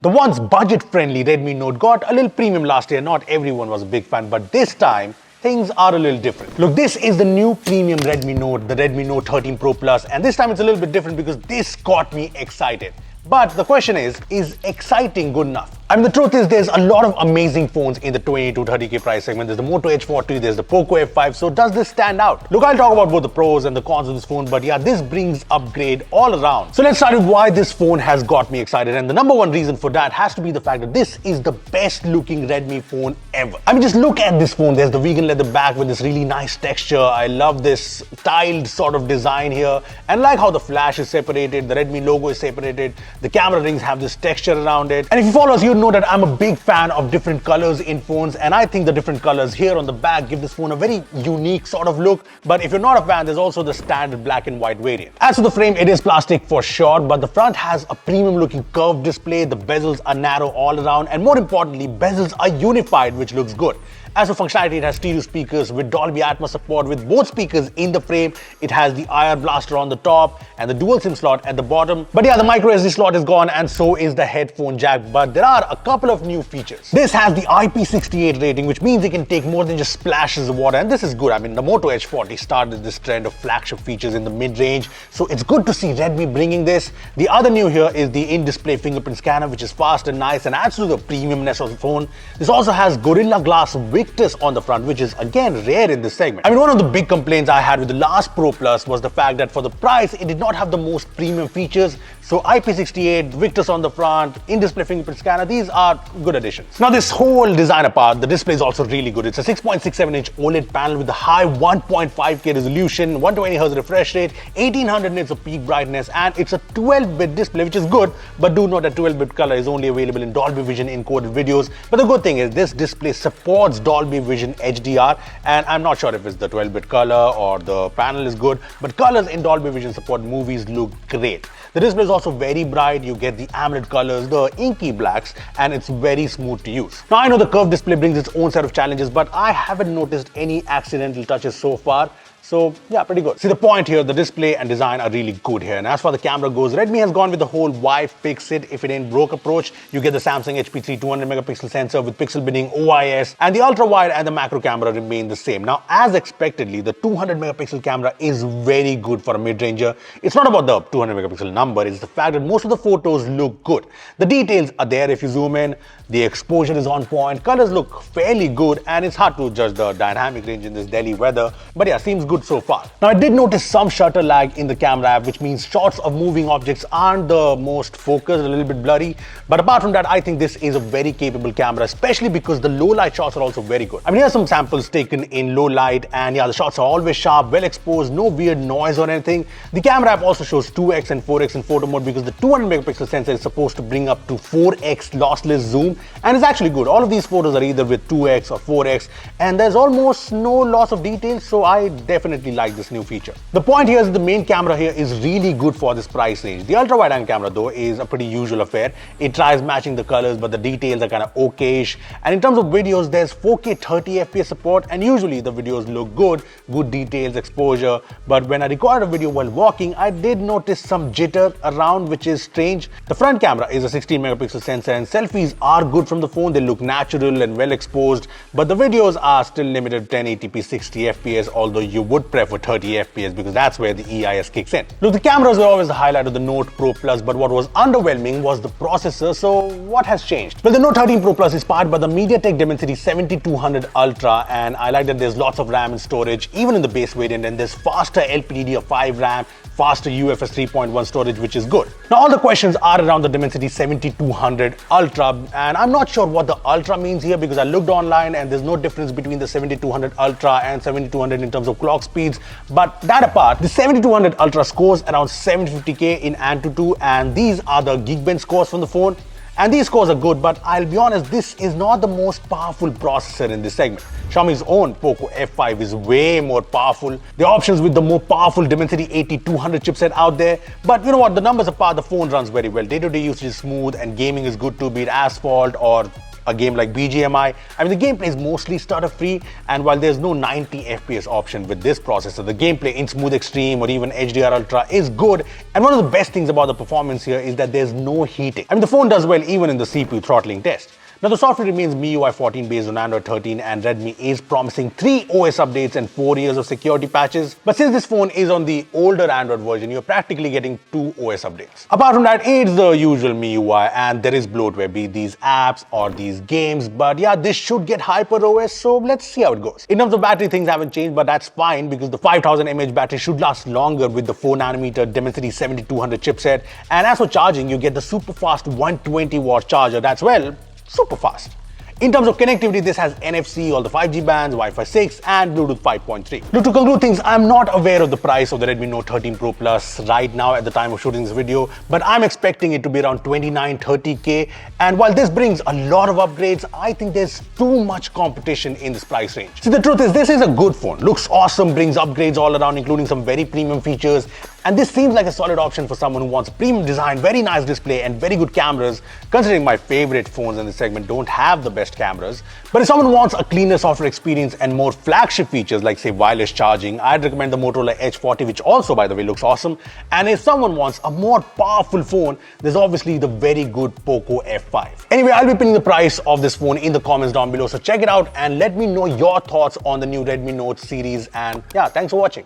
The once budget-friendly Redmi Note got a little premium last year. Not everyone was a big fan, but this time, things are a little different. Look, this is the new premium Redmi Note, the Redmi Note 13 Pro Plus, and this time it's a little bit different because this got me excited. But the question is exciting good enough? I mean, the truth is there's a lot of amazing phones in the 20 to 30k price segment. There's the Moto H40, there's the POCO F5, so does this stand out? Look, I'll talk about both the pros and the cons of this phone, but yeah, this brings upgrade all around. So let's start with why this phone has got me excited, and the number one reason for that has to be the fact that this is the best looking Redmi phone ever. I mean, just look at this phone. There's the vegan leather back with this really nice texture. I love this tiled sort of design here, and like how the flash is separated, the Redmi logo is separated, the camera rings have this texture around it. And if you follow us, you know that I'm a big fan of different colors in phones, and I think the different colors here on the back give this phone a very unique sort of look. But if you're not a fan, there's also the standard black and white variant. As for the frame, it is plastic for sure, but the front has a premium looking curved display. The bezels are narrow all around, and more importantly, bezels are unified, which looks good. As for functionality, it has stereo speakers with Dolby Atmos support with both speakers in the frame. It has the IR blaster on the top and the dual SIM slot at the bottom. But yeah, the micro SD slot is gone, and so is the headphone jack. But there are a couple of new features. This has the IP68 rating, which means it can take more than just splashes of water, and this is good. I mean, the Moto H40 started this trend of flagship features in the mid-range, so it's good to see Redmi bringing this. The other new here is the in-display fingerprint scanner, which is fast and nice and adds to the premiumness of the phone. This also has Gorilla Glass Victus on the front, which is again rare in this segment. I mean, one of the big complaints I had with the last Pro Plus was the fact that for the price, it did not have the most premium features. So IP68, Victus on the front, in-display fingerprint scanner, these are good additions. Now, this whole design apart, the display is also really good. It's a 6.67-inch OLED panel with a high 1.5K resolution, 120Hz refresh rate, 1800 nits of peak brightness, and it's a 12-bit display, which is good, but do note that 12-bit color is only available in Dolby Vision encoded videos. But the good thing is this display supports Dolby Vision HDR, and I'm not sure if it's the 12-bit color or the panel is good, but colors in Dolby Vision support movies look great. The display is also very bright. You get the AMOLED colors, the inky blacks, and it's very smooth to use. Now, I know the curved display brings its own set of challenges, but I haven't noticed any accidental touches so far. So yeah, pretty good. See, the point here, the display and design are really good here. And as far as the camera goes, Redmi has gone with the whole why fix it if it ain't broke approach. You get the Samsung HP3 200 megapixel sensor with pixel binning OIS, and the ultra wide and the macro camera remain the same. Now, as expectedly, the 200 megapixel camera is very good for a mid-ranger. It's not about the 200 megapixel number, it's the fact that most of the photos look good. The details are there if you zoom in, the exposure is on point, colors look fairly good, and it's hard to judge the dynamic range in this Delhi weather. But yeah, seems good so far. Now, I did notice some shutter lag in the camera app, which means shots of moving objects aren't the most focused, a little bit blurry. But apart from that, I think this is a very capable camera, especially because the low light shots are also very good. I mean, here are some samples taken in low light, and yeah, the shots are always sharp, well exposed, no weird noise or anything. The camera app also shows 2x and 4x in photo mode because the 200 megapixel sensor is supposed to bring up to 4x lossless zoom, and it's actually good. All of these photos are either with 2x or 4x, and there's almost no loss of details, so I definitely like this new feature. The point here is that the main camera here is really good for this price range. The ultra wide angle camera though is a pretty usual affair. It tries matching the colors, but the details are kind of okayish. And in terms of videos, there's 4K 30 FPS support, and usually the videos look good details, exposure. But when I recorded a video while walking, I did notice some jitter around, which is strange. The front camera is a 16 megapixel sensor, and selfies are good from the phone. They look natural and well exposed, but the videos are still limited to 1080p 60 FPS, although you would prefer 30 FPS because that's where the EIS kicks in. Look, the cameras were always the highlight of the Note Pro Plus, but what was underwhelming was the processor. So what has changed? Well, the Note 13 Pro Plus is powered by the MediaTek Dimensity 7200 Ultra, and I like that there's lots of RAM and storage even in the base variant, and there's faster LPDDR5 RAM, faster UFS 3.1 storage, which is good. Now, all the questions are around the Dimensity 7200 Ultra, and I'm not sure what the Ultra means here because I looked online and there's no difference between the 7200 Ultra and 7200 in terms of clock speeds. But that apart, the 7200 Ultra scores around 750K in Antutu, and these are the Geekbench scores from the phone. And these scores are good, but I'll be honest, this is not the most powerful processor in this segment. Xiaomi's own POCO F5 is way more powerful. The options with the more powerful Dimensity 8200 chipset out there. But you know what, the numbers apart, the phone runs very well. Day-to-day usage is smooth and gaming is good too, be it Asphalt or a game like BGMI. I mean, the gameplay is mostly stutter-free, and while there's no 90 FPS option with this processor, the gameplay in Smooth Extreme or even HDR Ultra is good. And one of the best things about the performance here is that there's no heating. I mean, the phone does well even in the CPU throttling test. Now, the software remains MIUI 14 based on Android 13, and Redmi is promising 3 OS updates and 4 years of security patches. But since this phone is on the older Android version, you're practically getting 2 OS updates. Apart from that, it's the usual MIUI, and there is bloatware, be it these apps or these games. But yeah, this should get HyperOS, so let's see how it goes. In terms of battery, things haven't changed, but that's fine because the 5000 mAh battery should last longer with the 4nm Dimensity 7200 chipset. And as for charging, you get the super fast 120-watt charger that's, well, super fast. In terms of connectivity, this has NFC, all the 5G bands, Wi-Fi 6 and Bluetooth 5.3. Look, to conclude things, I'm not aware of the price of the Redmi Note 13 Pro Plus right now at the time of shooting this video, but I'm expecting it to be around 29-30K. And while this brings a lot of upgrades, I think there's too much competition in this price range. See, the truth is, this is a good phone. Looks awesome, brings upgrades all around, including some very premium features. And this seems like a solid option for someone who wants premium design, very nice display and very good cameras, considering my favorite phones in this segment don't have the best cameras. But if someone wants a cleaner software experience and more flagship features like, say, wireless charging, I'd recommend the Motorola Edge 40, which also, by the way, looks awesome. And if someone wants a more powerful phone, there's obviously the very good POCO F5. Anyway, I'll be pinning the price of this phone in the comments down below, so check it out and let me know your thoughts on the new Redmi Note series. And yeah, thanks for watching.